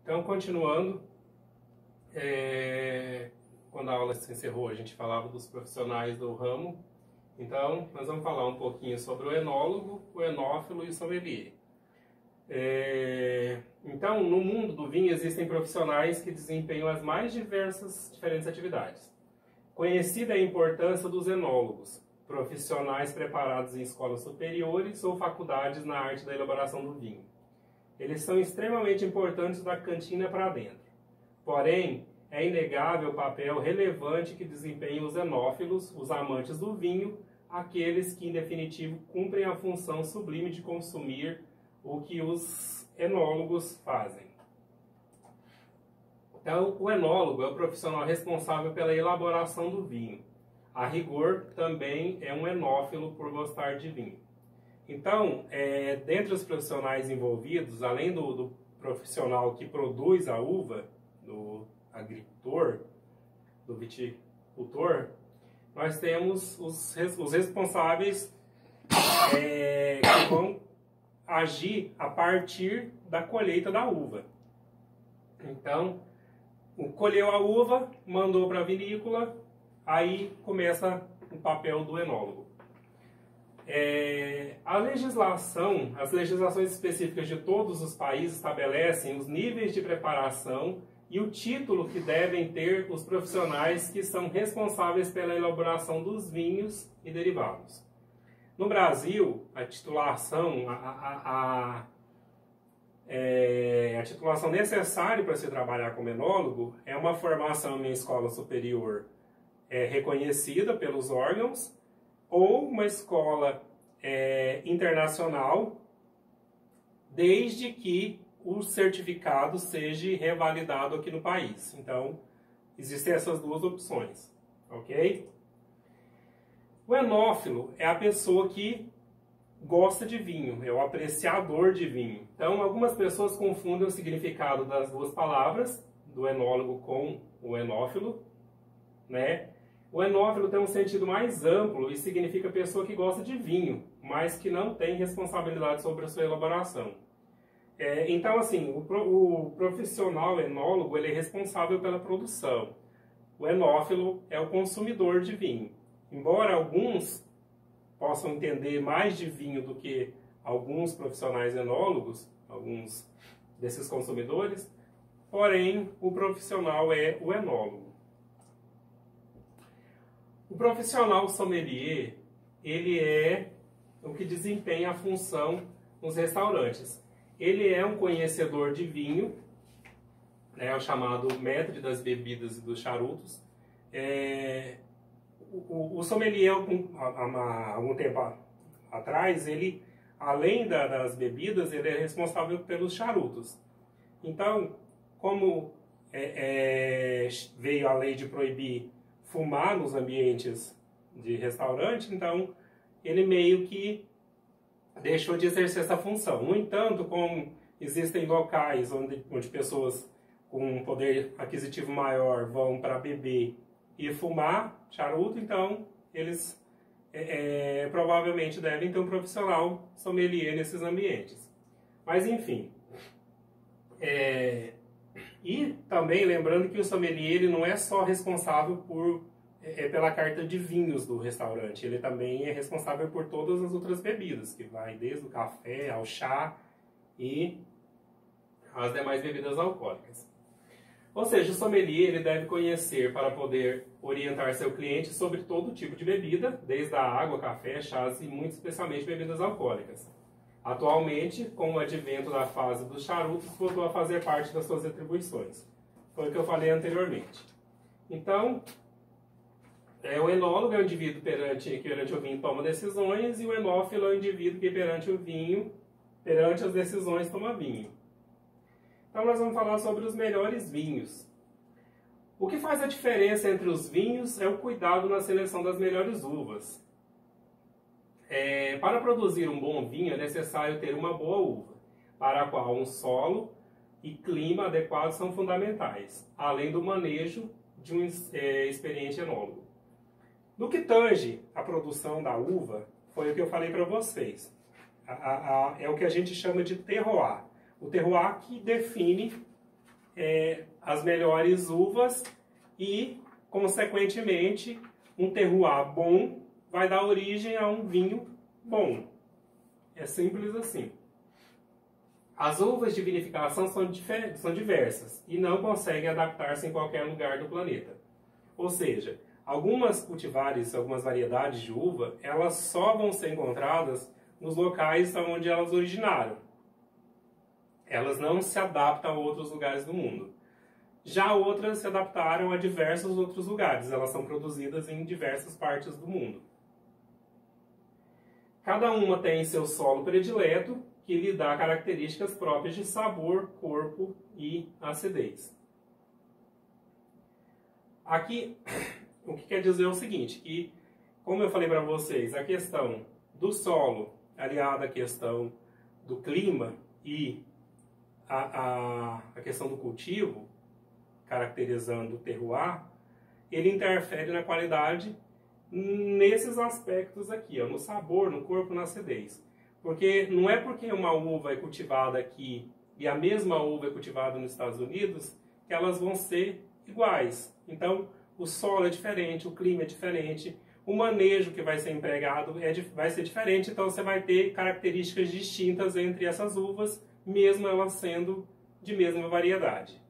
Então, continuando, quando a aula se encerrou, a gente falava dos profissionais do ramo. Então, nós vamos falar um pouquinho sobre o enólogo, o enófilo e o sommelier. Então, no mundo do vinho existem profissionais que desempenham as mais diferentes atividades. Conhecida é a importância dos enólogos, profissionais preparados em escolas superiores ou faculdades na arte da elaboração do vinho. Eles são extremamente importantes da cantina para dentro. Porém, é inegável o papel relevante que desempenham os enófilos, os amantes do vinho, aqueles que, em definitivo, cumprem a função sublime de consumir o que os enólogos fazem. Então, o enólogo é o profissional responsável pela elaboração do vinho. A rigor, também é um enófilo por gostar de vinho. Então, dentre os profissionais envolvidos, além do profissional que produz a uva, do agricultor, do viticultor, nós temos os responsáveis que vão agir a partir da colheita da uva. Então, colheu a uva, mandou para a vinícola, aí começa o papel do enólogo. As legislações específicas de todos os países estabelecem os níveis de preparação e o título que devem ter os profissionais que são responsáveis pela elaboração dos vinhos e derivados. No Brasil, a titulação, a titulação necessária para se trabalhar como enólogo é uma formação em escola superior reconhecida pelos órgãos ou uma escola internacional, desde que o certificado seja revalidado aqui no país. Então, existem essas duas opções, ok? O enófilo é a pessoa que gosta de vinho, é o apreciador de vinho. Então, algumas pessoas confundem o significado das duas palavras, do enólogo com o enófilo, né? O enófilo tem um sentido mais amplo e significa pessoa que gosta de vinho, mas que não tem responsabilidade sobre a sua elaboração. Então, assim, o profissional enólogo ele é responsável pela produção. O enófilo é o consumidor de vinho. Embora alguns possam entender mais de vinho do que alguns profissionais enólogos, alguns desses consumidores, porém, o profissional é o enólogo. O profissional sommelier, ele é o que desempenha a função nos restaurantes. Ele é um conhecedor de vinho, é o chamado maître das bebidas e dos charutos. O sommelier, há algum tempo atrás, ele, além das bebidas, ele é responsável pelos charutos. Então, como veio a lei de proibir fumar nos ambientes de restaurante, então ele meio que deixou de exercer essa função. No entanto, como existem locais onde pessoas com um poder aquisitivo maior vão para beber e fumar charuto, então eles provavelmente devem ter um profissional sommelier nesses ambientes. Mas enfim, e também lembrando que o sommelier ele não é só responsável pela carta de vinhos do restaurante, ele também é responsável por todas as outras bebidas, que vai desde o café ao chá e as demais bebidas alcoólicas. Ou seja, o sommelier ele deve conhecer para poder orientar seu cliente sobre todo tipo de bebida, desde a água, café, chás e muito especialmente bebidas alcoólicas. Atualmente, com o advento da fase dos charutos, voltou a fazer parte das suas atribuições. Foi o que eu falei anteriormente. Então, o enólogo é o indivíduo que perante o vinho toma decisões e o enófilo é o indivíduo que perante as decisões toma vinho. Então nós vamos falar sobre os melhores vinhos. O que faz a diferença entre os vinhos é o cuidado na seleção das melhores uvas. Para produzir um bom vinho é necessário ter uma boa uva, para a qual um solo e clima adequados são fundamentais, além do manejo de um experiente enólogo. No que tange a produção da uva, foi o que eu falei para vocês. É o que a gente chama de terroir. O terroir que define as melhores uvas e, consequentemente, um terroir bom vai dar origem a um vinho bom. É simples assim. As uvas de vinificação são diversas e não conseguem adaptar-se em qualquer lugar do planeta. Ou seja, algumas cultivares, algumas variedades de uva, elas só vão ser encontradas nos locais onde elas originaram. Elas não se adaptam a outros lugares do mundo. Já outras se adaptaram a diversos outros lugares. Elas são produzidas em diversas partes do mundo. Cada uma tem seu solo predileto, que lhe dá características próprias de sabor, corpo e acidez. Aqui, o que quer dizer é o seguinte, que, como eu falei para vocês, a questão do solo, aliada à questão do clima e a questão do cultivo, caracterizando o terroir, ele interfere na qualidade nesses aspectos aqui, ó, no sabor, no corpo, na acidez. Porque não é porque uma uva é cultivada aqui e a mesma uva é cultivada nos Estados Unidos que elas vão ser iguais. Então, o solo é diferente, o clima é diferente, o manejo que vai ser empregado vai ser diferente, então você vai ter características distintas entre essas uvas, mesmo elas sendo de mesma variedade.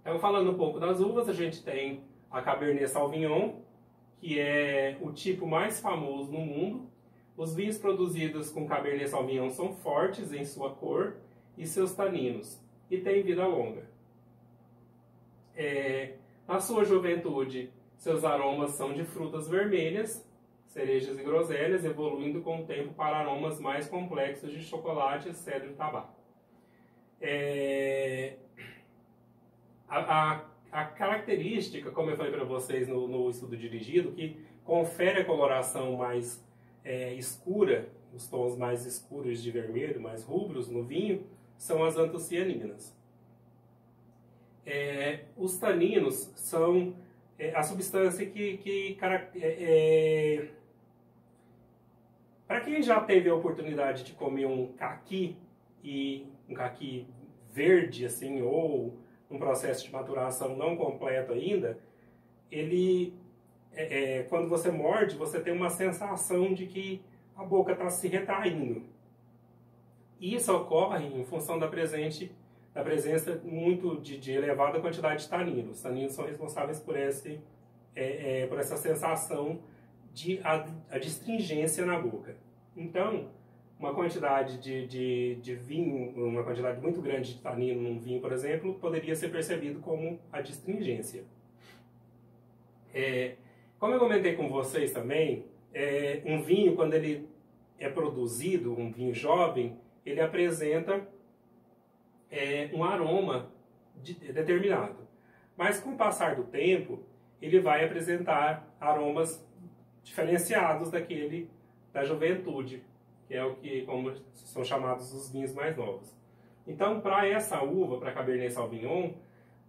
Então, falando um pouco das uvas, a gente tem a Cabernet Sauvignon, que é o tipo mais famoso no mundo. Os vinhos produzidos com Cabernet Sauvignon são fortes em sua cor e seus taninos, e têm vida longa. Na sua juventude, seus aromas são de frutas vermelhas, cerejas e groselhas, evoluindo com o tempo para aromas mais complexos de chocolate, cedro e tabaco. A característica, como eu falei para vocês no estudo dirigido, que confere a coloração mais escura, os tons mais escuros de vermelho, mais rubros no vinho, são as antocianinas. Os taninos são a substância para quem já teve a oportunidade de comer um caqui, e um caqui verde, assim, ou um processo de maturação não completo ainda, ele, quando você morde, você tem uma sensação de que a boca está se retraindo. Isso ocorre em função da presença muito de elevada quantidade de taninos. Os taninos são responsáveis por essa sensação de adstringência na boca. Então, uma quantidade de vinho, uma quantidade muito grande de tanino num vinho, por exemplo, poderia ser percebido como adstringência. Como eu comentei com vocês também, um vinho, quando ele é produzido, um vinho jovem, ele apresenta um aroma determinado. Mas com o passar do tempo, ele vai apresentar aromas diferenciados da juventude, que é como são chamados os vinhos mais novos. Então, para essa uva, para Cabernet Sauvignon,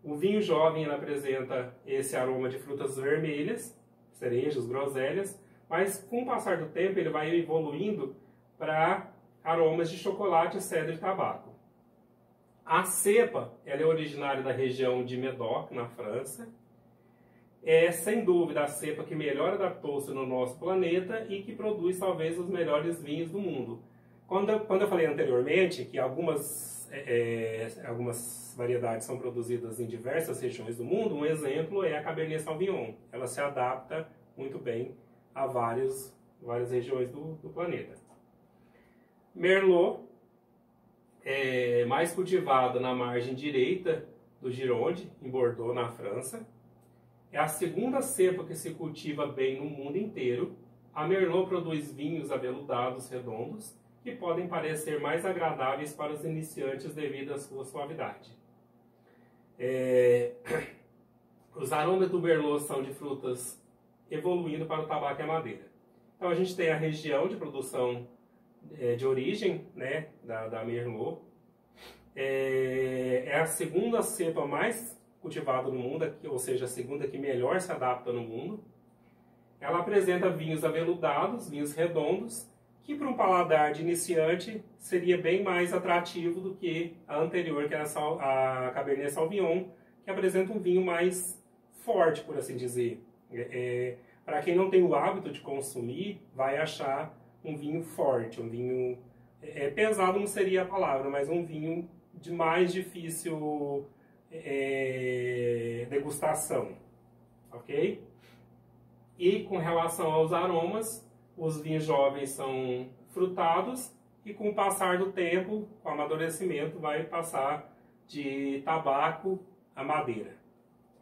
o vinho jovem ele apresenta esse aroma de frutas vermelhas, cerejas, groselhas, mas com o passar do tempo ele vai evoluindo para aromas de chocolate, cedro e tabaco. A cepa ela é originária da região de Médoc, na França. É, sem dúvida, a cepa que melhor adaptou-se no nosso planeta e que produz, talvez, os melhores vinhos do mundo. Quando eu falei anteriormente que algumas variedades são produzidas em diversas regiões do mundo, um exemplo é a Cabernet Sauvignon. Ela se adapta muito bem a várias regiões do planeta. Merlot é mais cultivada na margem direita do Gironde, em Bordeaux, na França. É a segunda cepa que se cultiva bem no mundo inteiro. A Merlot produz vinhos aveludados, redondos, que podem parecer mais agradáveis para os iniciantes devido à sua suavidade. Os aromas do Merlot são de frutas evoluindo para o tabaco e a madeira. Então a gente tem a região de produção de origem, né, da Merlot. É a segunda cepa mais cultivada no mundo, ou seja, a segunda que melhor se adapta no mundo. Ela apresenta vinhos aveludados, vinhos redondos, que para um paladar de iniciante seria bem mais atrativo do que a anterior, que era a Cabernet Sauvignon, que apresenta um vinho mais forte, por assim dizer. Para quem não tem o hábito de consumir, vai achar um vinho forte, um vinho... pesado não seria a palavra, mas um vinho de mais difícil degustação, ok? E com relação aos aromas, os vinhos jovens são frutados e com o passar do tempo, com o amadurecimento, vai passar de tabaco a madeira,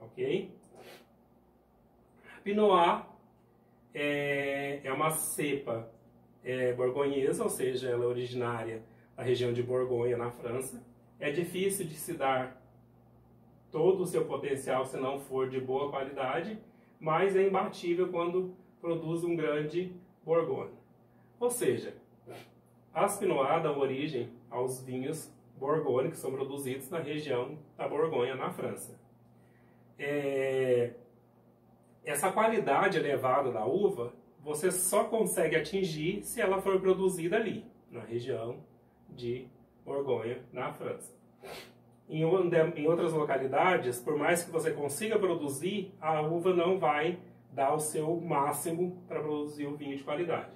ok? Pinot Noir é uma cepa borgonhesa, ou seja, ela é originária da região de Borgonha, na França. É difícil de se dar todo o seu potencial se não for de boa qualidade, mas é imbatível quando produz um grande Borgonha. Ou seja, as Pinot Noir dão origem aos vinhos Borgonha, que são produzidos na região da Borgonha, na França. Essa qualidade elevada da uva, você só consegue atingir se ela for produzida ali, na região de Borgonha, na França. Em outras localidades, por mais que você consiga produzir, a uva não vai dar o seu máximo para produzir o vinho de qualidade.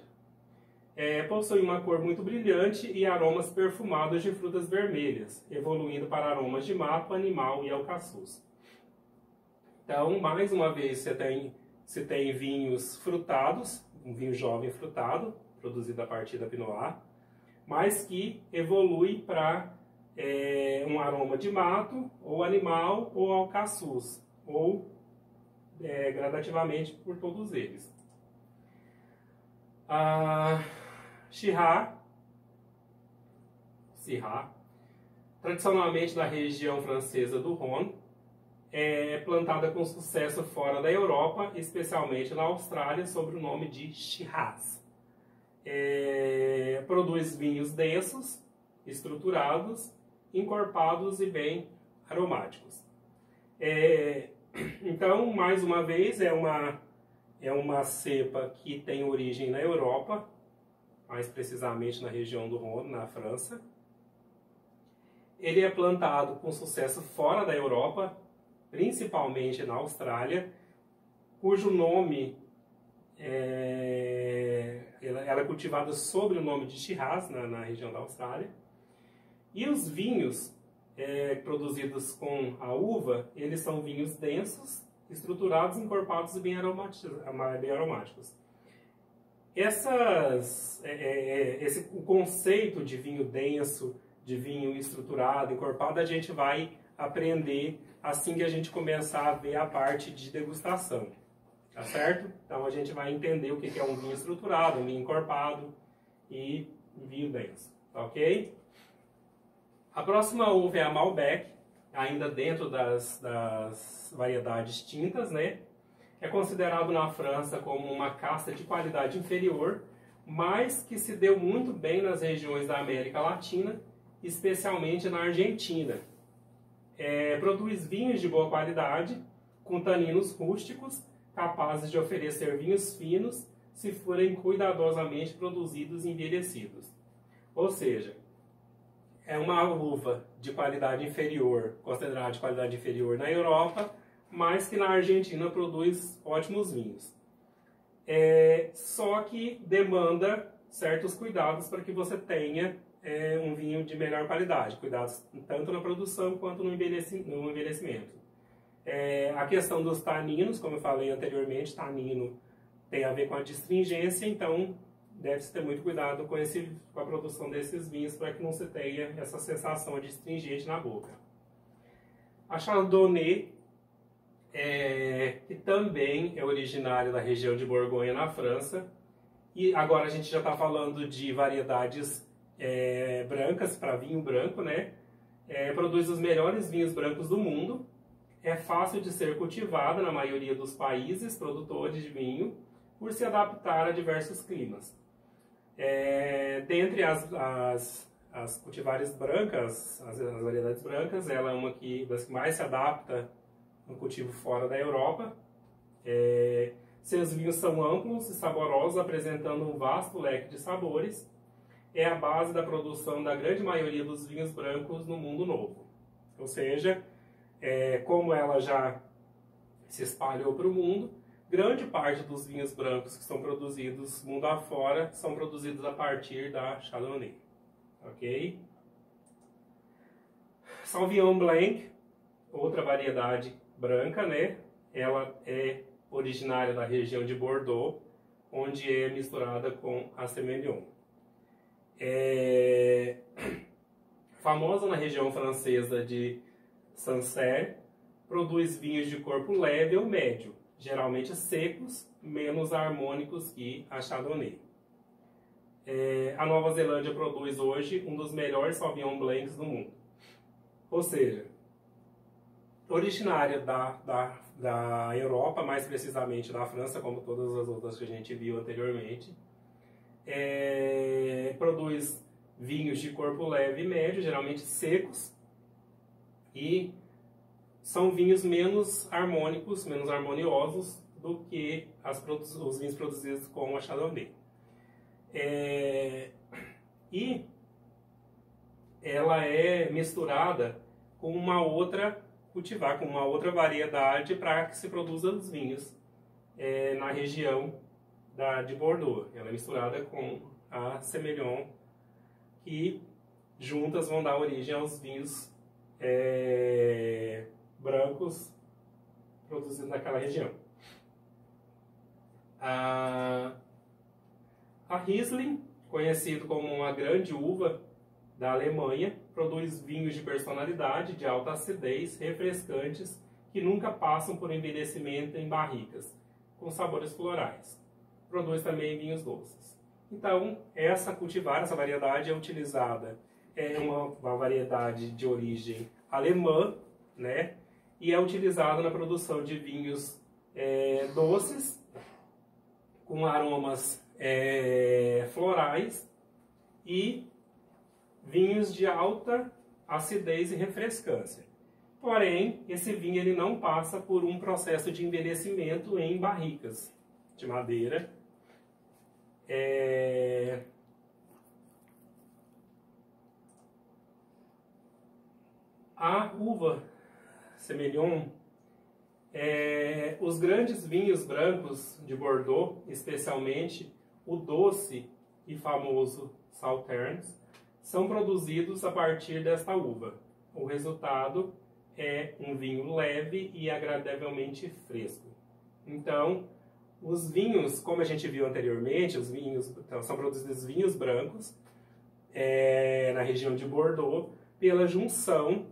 Possui uma cor muito brilhante e aromas perfumados de frutas vermelhas, evoluindo para aromas de mato, animal e alcaçuz. Então, mais uma vez, você tem vinhos frutados, um vinho jovem frutado, produzido a partir da Pinot Noir, mas que evolui para um aroma de mato, ou animal, ou alcaçuz, ou gradativamente por todos eles. Syrah, tradicionalmente da região francesa do Rhône, é plantada com sucesso fora da Europa, especialmente na Austrália, sob o nome de Shiraz. Produz vinhos densos, estruturados, encorpados e bem aromáticos. Então, mais uma vez, é uma cepa que tem origem na Europa, mais precisamente na região do Rhône, na França. Ele é plantado com sucesso fora da Europa, principalmente na Austrália, cujo nome ela é cultivada sob o nome de Shiraz, na região da Austrália. E os vinhos produzidos com a uva, eles são vinhos densos, estruturados, encorpados e bem aromáticos. O conceito de vinho denso, de vinho estruturado, encorpado, a gente vai aprender assim que a gente começar a ver a parte de degustação, tá certo? Então a gente vai entender o que é um vinho estruturado, um vinho encorpado e um vinho denso, tá ok? A próxima uva é a Malbec, ainda dentro das variedades tintas, né? É considerado na França como uma casta de qualidade inferior, mas que se deu muito bem nas regiões da América Latina, especialmente na Argentina. Produz vinhos de boa qualidade, com taninos rústicos, capazes de oferecer vinhos finos, se forem cuidadosamente produzidos e envelhecidos. Ou seja, é uma uva de qualidade inferior, considerada de qualidade inferior na Europa, mas que na Argentina produz ótimos vinhos. Só que demanda certos cuidados para que você tenha um vinho de melhor qualidade, cuidados tanto na produção quanto no envelhecimento. A questão dos taninos, como eu falei anteriormente, tanino tem a ver com a astringência, então deve-se ter muito cuidado com a produção desses vinhos para que não se tenha essa sensação de astringente na boca. A Chardonnay, que também é originária da região de Borgonha, na França, e agora a gente já está falando de variedades brancas para vinho branco, né? Produz os melhores vinhos brancos do mundo, é fácil de ser cultivada na maioria dos países produtores de vinho, por se adaptar a diversos climas. Dentre as cultivares brancas, as variedades brancas, ela é uma das que mais se adapta no cultivo fora da Europa. Seus vinhos são amplos e saborosos, apresentando um vasto leque de sabores. É a base da produção da grande maioria dos vinhos brancos no mundo novo. Ou seja, como ela já se espalhou para o mundo, grande parte dos vinhos brancos que são produzidos mundo afora são produzidos a partir da Chardonnay. Ok? Sauvignon Blanc, outra variedade branca, né? Ela é originária da região de Bordeaux, onde é misturada com a Semillon. Famosa na região francesa de Sancerre, produz vinhos de corpo leve ou médio, geralmente secos, menos harmônicos que a Chardonnay. A Nova Zelândia produz hoje um dos melhores Sauvignon Blancs do mundo. Ou seja, originária da Europa, mais precisamente da França, como todas as outras que a gente viu anteriormente, produz vinhos de corpo leve e médio, geralmente secos, e são vinhos menos harmônicos, menos harmoniosos do que os vinhos produzidos com a Chardonnay. E ela é misturada com uma outra cultivar, com uma outra variedade para que se produza os vinhos na região de Bordeaux. Ela é misturada com a Semillon, que juntas vão dar origem aos vinhos brancos produzidos naquela região. A Riesling, conhecido como uma grande uva da Alemanha, produz vinhos de personalidade, de alta acidez, refrescantes, que nunca passam por envelhecimento em barricas, com sabores florais. Produz também vinhos doces. Então, essa variedade é utilizada, é uma variedade de origem alemã, né? E é utilizada na produção de vinhos doces, com aromas florais, e vinhos de alta acidez e refrescância. Porém, esse vinho ele não passa por um processo de envelhecimento em barricas de madeira. A uva Semillon, os grandes vinhos brancos de Bordeaux, especialmente o doce e famoso Sauternes, são produzidos a partir desta uva. O resultado é um vinho leve e agradavelmente fresco. Então, os vinhos, como a gente viu anteriormente, são produzidos vinhos brancos na região de Bordeaux pela junção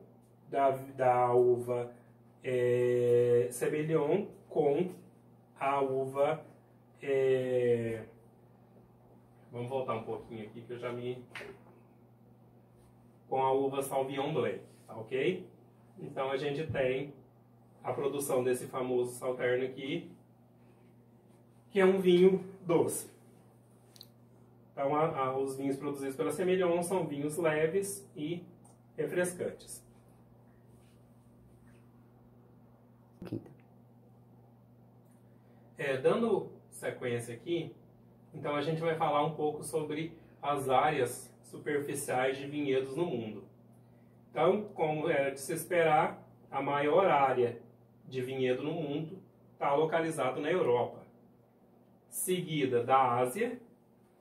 da uva Semillon com a uva... vamos voltar um pouquinho aqui que eu já com a uva Sauvignon Blanc, tá ok? Então a gente tem a produção desse famoso Sauternes aqui, que é um vinho doce. Então os vinhos produzidos pela Semillon são vinhos leves e refrescantes. Dando sequência aqui, então a gente vai falar um pouco sobre as áreas superficiais de vinhedos no mundo. Então, como era de se esperar, a maior área de vinhedo no mundo está localizada na Europa, seguida da Ásia,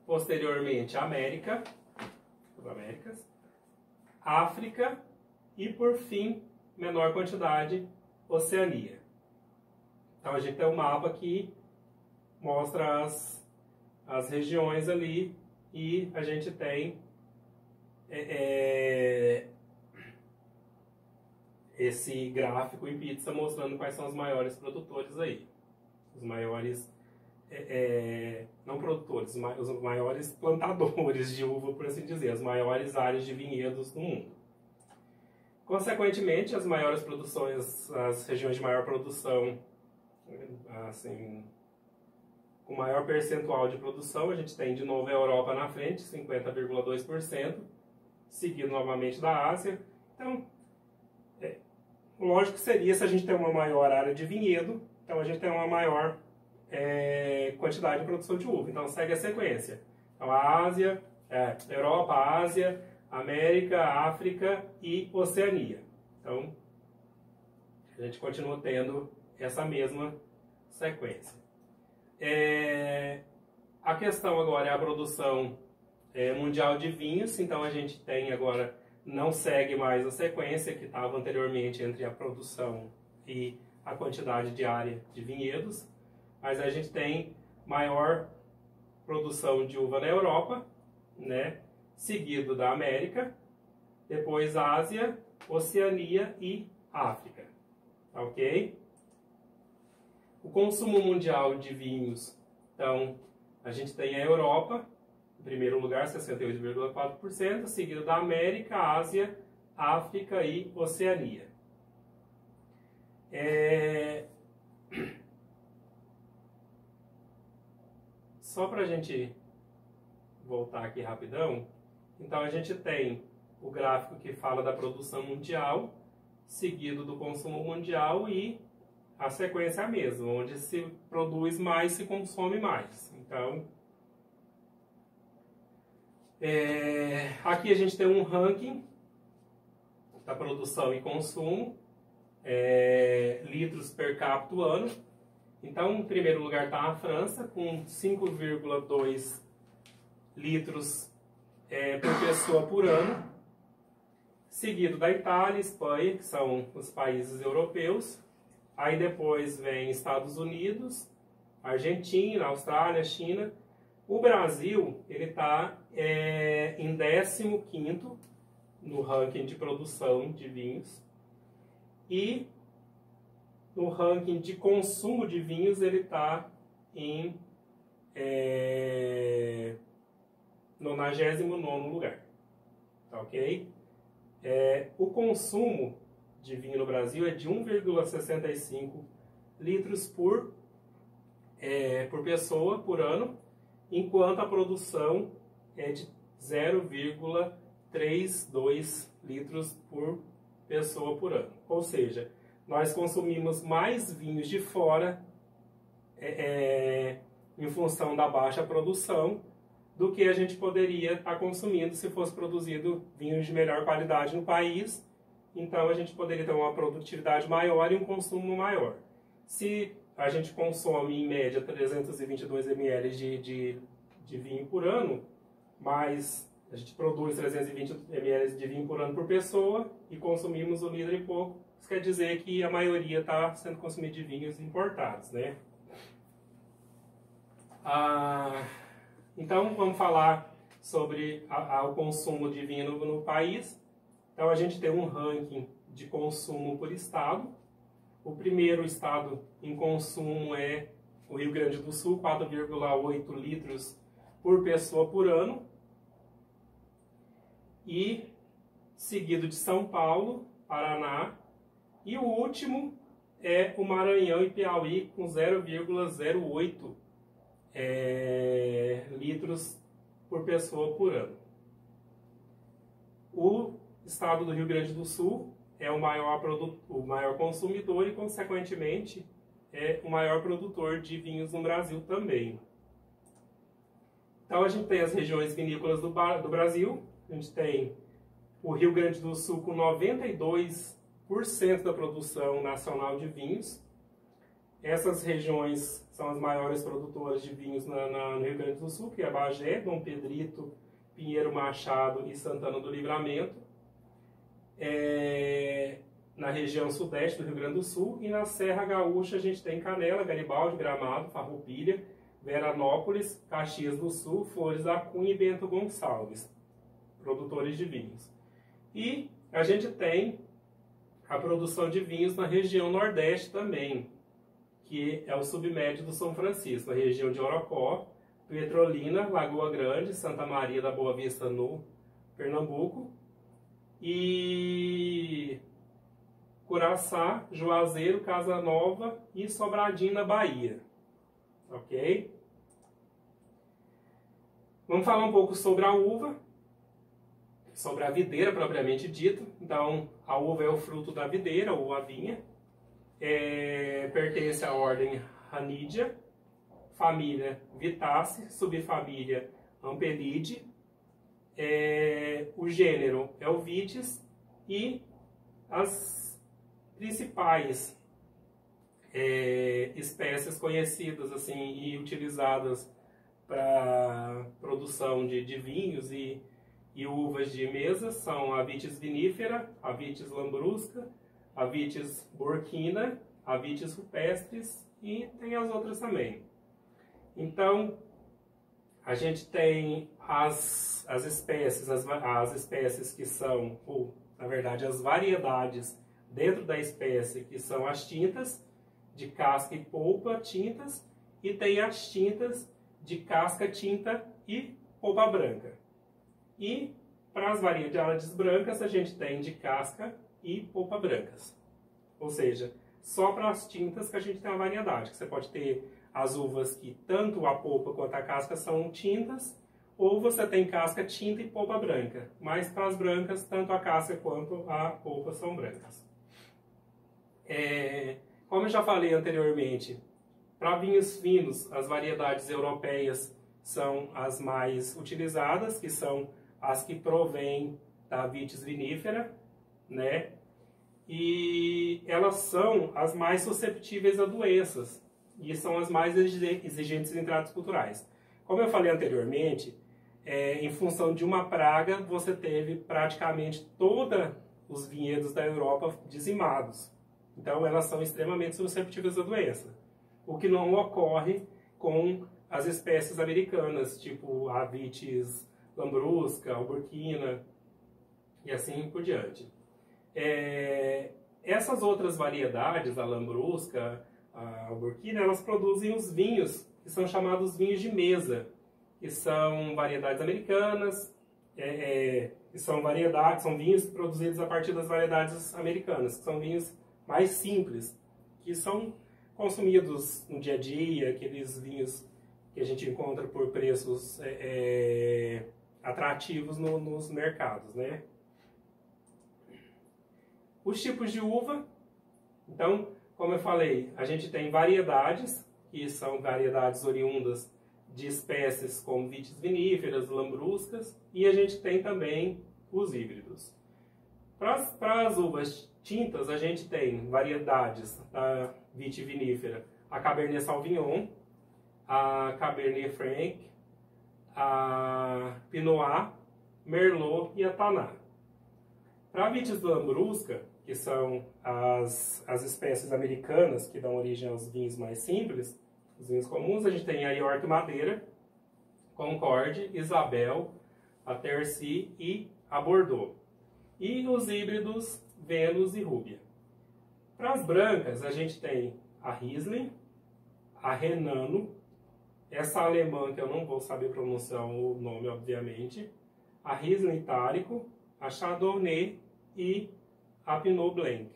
posteriormente América, as Américas, África e, por fim, menor quantidade, Oceania. Então a gente tem um mapa que mostra as regiões ali e a gente tem esse gráfico em pizza mostrando quais são os maiores produtores aí. Os maiores, não produtores, os maiores plantadores de uva, por assim dizer, as maiores áreas de vinhedos do mundo. Consequentemente, as maiores produções, as regiões de maior produção, assim, com maior percentual de produção, a gente tem de novo a Europa na frente, 50,2%, seguido novamente da Ásia. Então, lógico que seria se a gente tem uma maior área de vinhedo, então a gente tem uma maior quantidade de produção de uva. Então segue a sequência. Então a Ásia, Europa, Ásia, América, África e Oceania. Então a gente continua tendo essa mesma sequência. A questão agora é a produção mundial de vinhos. Então a gente tem agora, não segue mais a sequência que estava anteriormente entre a produção e a quantidade de área de vinhedos, mas a gente tem maior produção de uva na Europa, né, seguido da América, depois Ásia, Oceania e África, ok? O consumo mundial de vinhos, então, a gente tem a Europa, em primeiro lugar, 68,4%, seguido da América, Ásia, África e Oceania. Só para a gente voltar aqui rapidão, então a gente tem o gráfico que fala da produção mundial, seguido do consumo mundial, e a sequência é a mesma, onde se produz mais, se consome mais. Então, aqui a gente tem um ranking da produção e consumo, litros per capita ano. Então, em primeiro lugar está a França, com 5,2 litros por pessoa por ano, seguido da Itália e Espanha, que são os países europeus. Aí depois vem Estados Unidos, Argentina, Austrália, China. O Brasil ele está em 15º no ranking de produção de vinhos, e no ranking de consumo de vinhos ele está em 99º lugar, tá ok? O consumo de vinho no Brasil é de 1,65 litros por pessoa por ano, enquanto a produção é de 0,32 litros por pessoa por ano. Ou seja, nós consumimos mais vinhos de fora em função da baixa produção do que a gente poderia estar consumindo se fosse produzido vinhos de melhor qualidade no país. Então a gente poderia ter uma produtividade maior e um consumo maior. Se a gente consome em média 322 ml de vinho por ano, mas a gente produz 320 ml de vinho por ano por pessoa e consumimos 1 litro e pouco, isso quer dizer que a maioria está sendo consumida de vinhos importados, né? Então vamos falar sobre o consumo de vinho no país. Então a gente tem um ranking de consumo por estado. O primeiro estado em consumo é o Rio Grande do Sul, 4,8 litros por pessoa por ano. E seguido de São Paulo, Paraná. E o último é o Maranhão e Piauí, com 0,08 litros por pessoa por ano. O estado do Rio Grande do Sul é o maior consumidor e, consequentemente, é o maior produtor de vinhos no Brasil também. Então, a gente tem as regiões vinícolas do Brasil. A gente tem o Rio Grande do Sul com 92% da produção nacional de vinhos. Essas regiões são as maiores produtoras de vinhos no Rio Grande do Sul, que é Bagé, Dom Pedrito, Pinheiro Machado e Santana do Livramento. Na região sudeste do Rio Grande do Sul, e na Serra Gaúcha a gente tem Canela, Garibaldi, Gramado, Farroupilha, Veranópolis, Caxias do Sul, Flores da Cunha e Bento Gonçalves, produtores de vinhos. E a gente tem a produção de vinhos na região nordeste também, que é o submédio do São Francisco, na região de Orocó, Petrolina, Lagoa Grande, Santa Maria da Boa Vista no Pernambuco, e Curaçá, Juazeiro, Casa Nova e Sobradinho na Bahia. Ok? Vamos falar um pouco sobre a uva, sobre a videira propriamente dita. Então, a uva é o fruto da videira, ou a vinha. Pertence à ordem Ranidia, família Vitaceae, subfamília Ampelidae, o gênero é o Vitis e as principais espécies conhecidas assim e utilizadas para produção de vinhos e uvas de mesa são a Vitis vinifera, a Vitis lambrusca, a Vitis burkina, a Vitis rupestris e tem as outras também. Então, a gente tem as espécies que são, ou na verdade as variedades dentro da espécie que são as tintas de casca e polpa tintas, e tem as tintas de casca, tinta e polpa branca. E para as variedades brancas a gente tem de casca e polpa brancas. Ou seja, só para as tintas que a gente tem uma variedade, que você pode ter as uvas que tanto a polpa quanto a casca são tintas, ou você tem casca, tinta e polpa branca. Mas para as brancas, tanto a casca quanto a polpa são brancas. Como eu já falei anteriormente, para vinhos finos, as variedades europeias são as mais utilizadas, que são as que provêm da Vitis vinifera, né? E elas são as mais susceptíveis a doenças e são as mais exigentes em tratos culturais. Como eu falei anteriormente, em função de uma praga, você teve praticamente todos os vinhedos da Europa dizimados. Então, elas são extremamente susceptíveis à doença. O que não ocorre com as espécies americanas, tipo a Vitis lambrusca, a burkina e assim por diante. Essas outras variedades, a lambrusca, a burkina, elas produzem os vinhos que são chamados vinhos de mesa, que são variedades americanas, são vinhos produzidos a partir das variedades americanas, que são vinhos mais simples, que são consumidos no dia a dia, aqueles vinhos que a gente encontra por preços atrativos nos mercados, né? Os tipos de uva, então, como eu falei, a gente tem variedades, que são variedades oriundas de espécies como Vitis viníferas, lambruscas, e a gente tem também os híbridos. Para as uvas tintas, a gente tem variedades da Vitis vinífera, a Cabernet Sauvignon, a Cabernet Franc, a Pinot Noir, Merlot e a Tannat. Para a Vitis lambrusca, que são as espécies americanas que dão origem aos vinhos mais simples, os vinhos comuns, a gente tem a York Madeira, Concorde, Isabel, a Tercy e a Bordeaux. E os híbridos Venus e Rúbia. Para as brancas, a gente tem a Riesling, a Renano, essa alemã que eu não vou saber pronunciar o nome, obviamente, a Riesling Itálico, a Chardonnay e a Pinot Blanc.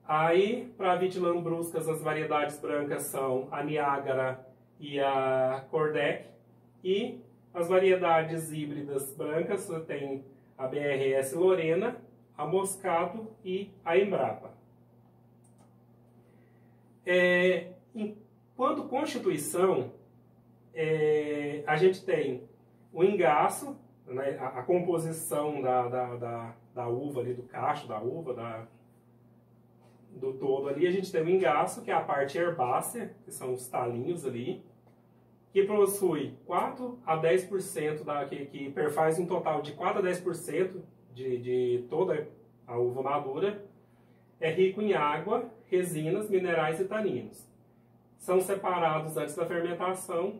Aí, para Vitis lambruscas, as variedades brancas são a Niágara e a Cordec. E as variedades híbridas brancas tem a BRS Lorena, a Moscato e a Embrapa. Enquanto constituição, a gente tem o engaço, né, a composição da uva, ali, do cacho da uva, do todo ali, a gente tem o engaço, que é a parte herbácea, que são os talinhos ali, que possui 4 a 10%, que perfaz um total de 4 a 10% de toda a uva madura. É rico em água, resinas, minerais e taninos. São separados antes da fermentação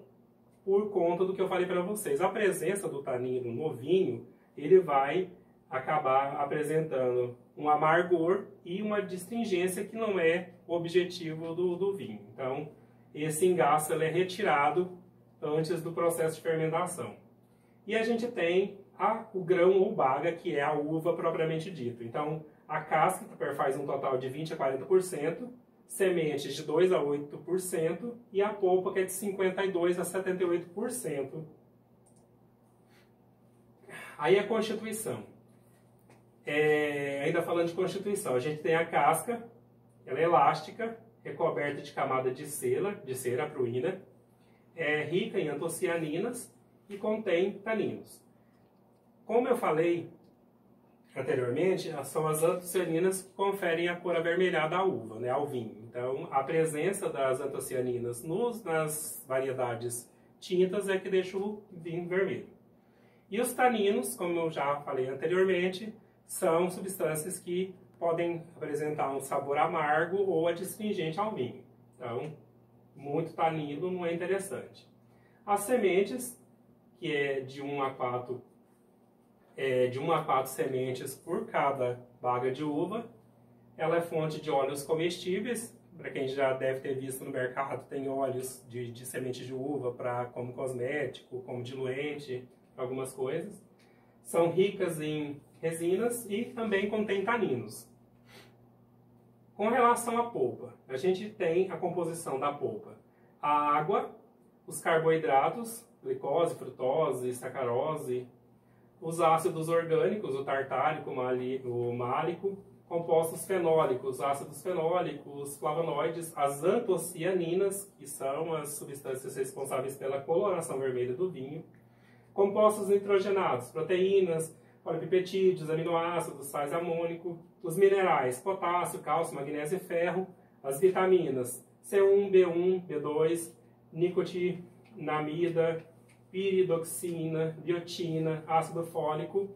por conta do que eu falei para vocês. A presença do tanino no vinho, ele vai acabar apresentando um amargor e uma distringência que não é o objetivo do vinho. Então, esse engaço ele é retirado antes do processo de fermentação. E a gente tem o grão ou baga, que é a uva propriamente dita. Então, a casca, que perfaz um total de 20 a 40%, sementes de 2 a 8% e a polpa, que é de 52 a 78%. Aí a constituição. Ainda falando de constituição, a gente tem a casca, ela é elástica, recoberta de camada de cera pruína, é rica em antocianinas e contém taninos. Como eu falei anteriormente, são as antocianinas que conferem a cor avermelhada à uva, né, ao vinho. Então, a presença das antocianinas nas variedades tintas é que deixa o vinho vermelho. E os taninos, como eu já falei anteriormente, são substâncias que podem apresentar um sabor amargo ou adstringente ao vinho. Então, muito tanino não é interessante. As sementes, que é de 1 a 4 sementes por cada baga de uva. Ela é fonte de óleos comestíveis. Para quem já deve ter visto no mercado, tem óleos de semente de uva como cosmético, como diluente, algumas coisas. São ricas em resinas e também contém taninos. Com relação à polpa, a gente tem a composição da polpa. A água, os carboidratos, glicose, frutose, sacarose, os ácidos orgânicos, o tartárico, o málico, compostos fenólicos, ácidos fenólicos, flavonoides, as antocianinas, que são as substâncias responsáveis pela coloração vermelha do vinho, compostos nitrogenados, proteínas, polipeptídeos, aminoácidos, sais amônico, os minerais, potássio, cálcio, magnésio e ferro, as vitaminas C1, B1, B2, nicotinamida, piridoxina, biotina, ácido fólico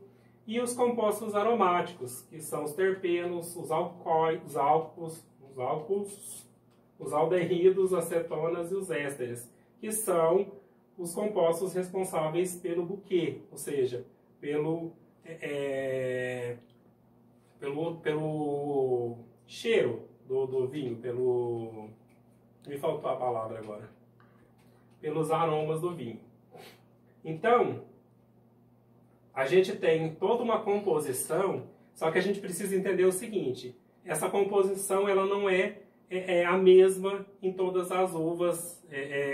e os compostos aromáticos, que são os terpenos, os álcools, os aldeídos, acetonas e os ésteres, que são os compostos responsáveis pelo bouquet, ou seja, pelo cheiro do vinho, me faltou a palavra agora, pelos aromas do vinho. Então, a gente tem toda uma composição, só que a gente precisa entender o seguinte: essa composição ela não é a mesma em todas as uvas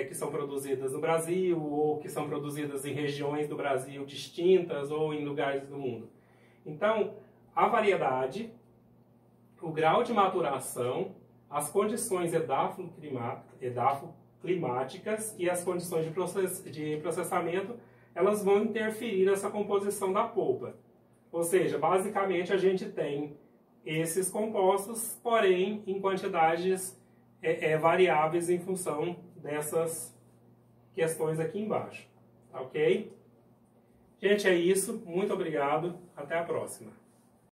que são produzidas no Brasil, ou que são produzidas em regiões do Brasil distintas, ou em lugares do mundo. Então, a variedade, o grau de maturação, as condições edafoclimáticas e as condições de processamento, elas vão interferir nessa composição da polpa. Ou seja, basicamente a gente tem esses compostos, porém em quantidades variáveis em função dessas questões aqui embaixo. Ok? Gente, é isso. Muito obrigado. Até a próxima.